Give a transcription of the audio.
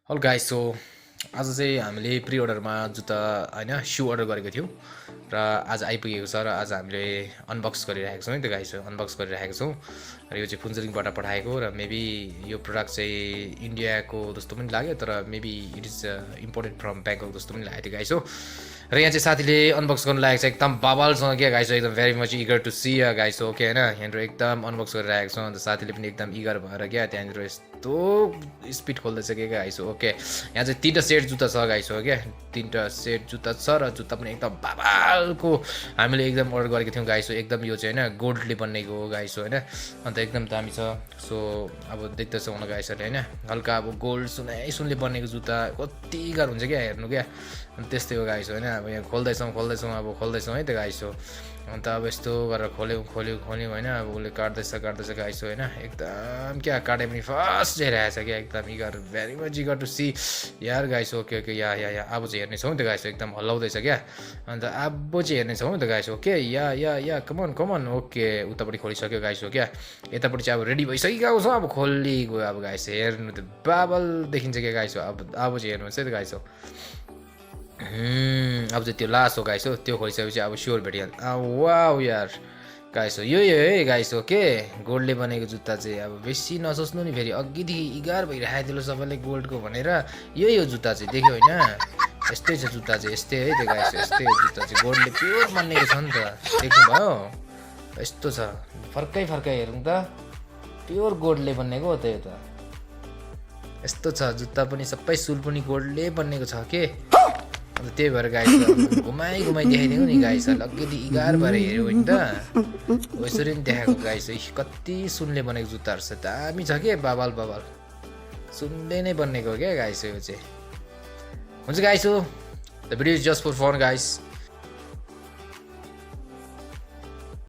hello guys so आज चाहिँ हामीले प्रि अर्डरमा जुत्ता हैन सु अर्डर गरेको थियौँ र आज आइपुगेको छ र आज हामीले अनबक्स गरिरहेको छौँ है त गाइस अनबक्स गरिरहेको छौँ र यो चाहिँ फुन्जलिङबाट पठाएको र मेबी यो प्रोडक्ट चाहिँ इन्डियाको जस्तो पनि लाग्यो तर maybe it is imported from Bangkok जस्तो पनि लागेको थियो गाइस हो र यहाँ चाहिँ साथीले अनबक्स गर्नु लागेको छ एकदम बाबालसँग क्या गाइस एकदम very much eager to see guys हो के होइन यहाँनिर एकदम अनबक्स गरिरहेको छ अन्त साथीले पनि एकदम इगर भएर क्या त्यहाँनिर यस्तो स्पिड खोल्दैछ क्या गाइस हो ओके यहाँ चाहिँ तीनवटा सेट जुत्ता छ गाइस हो क्या तीनवटा सेट जुत्ता छ र जुत्ता पनि एकदम बाबालको हामीले एकदम अर्डर गरेको थियौँ गाइस हो एकदम यो चाहिँ होइन गोल्डले बनेको हो गाइस हो होइन अन्त एकदम दामी छ सो अब देख्दैछौँ होला गाइसहरूले होइन हल्का अब गोल्ड सुनले बनेको जुत्ता कति गाह्रो हुन्छ क्या हेर्नु क्या अनि त्यस्तै हो गाइस होइन अब यहाँ खोल्दैछौँ है त गाइस हो अन्त अब यस्तो गरेर खोल्यौँ होइन अब उसले काट्दैछ गाइस हो होइन एकदम क्या काटे पनि फर्स्ट हेरिरहेको छ क्या एकदम eager very much eager to see यार गाइस ओके या अब चाहिँ हेर्नेछौँ नि त गाइस एकदम हल्लाउँदैछ क्या अन्त अब चाहिँ हेर्नेछौँ नि त गाइस ओके या कमन ओके उतापट्टि खोलिसक्यो गाइस हो क्या यतापट्टि चाहिँ अब रेडी भइसकेको छ अब खोलिगयो अब गाइस हेर्नु त बाबल देखिन्छ क्या गाइस हो अब चाहिँ हेर्नुहोस् है त गाइस हो अब चाहिँ त्यो लास्ट हो गाइस हो त्यो खोलिसकेपछि अब स्योर भेटिहाल्छ वाउ यार गाइस हो यो है गाइस हो के गोल्डले बनेको जुत्ता चाहिँ अब बेसी नसोच्नु नि फेरि अघिदेखि इगार भइरहेको थियो सबैले गोल्डको भनेर यो जुत्ता चाहिँ देख्यो होइन यस्तै छ जुत्ता चाहिँ यस्तै है त्यो गाइस यस्तै जुत्ता चाहिँ गोल्डले प्योर बनेको छ नि त देख्नुभयो यस्तो छ फर्कै हेरौँ त प्योर गोल्डले बनेको हो त यो त यस्तो छ जुत्ता पनि सबै सुल पनि गोल्डले बनेको छ के अन्त त्यही भएर गाइस घुमाइ देखाइदिउँ नि गाइसहरूलाई अघिदेखि इगार भएर हेऱ्यो होइन त यसरी नि देखाएको गाइस कति सुनले बनेको जुत्ताहरू छ दामी छ के बाबाल सुनले नै बनेको क्या गाइस यो चाहिँ हुन्छ गाइस हो the video is just for fun guys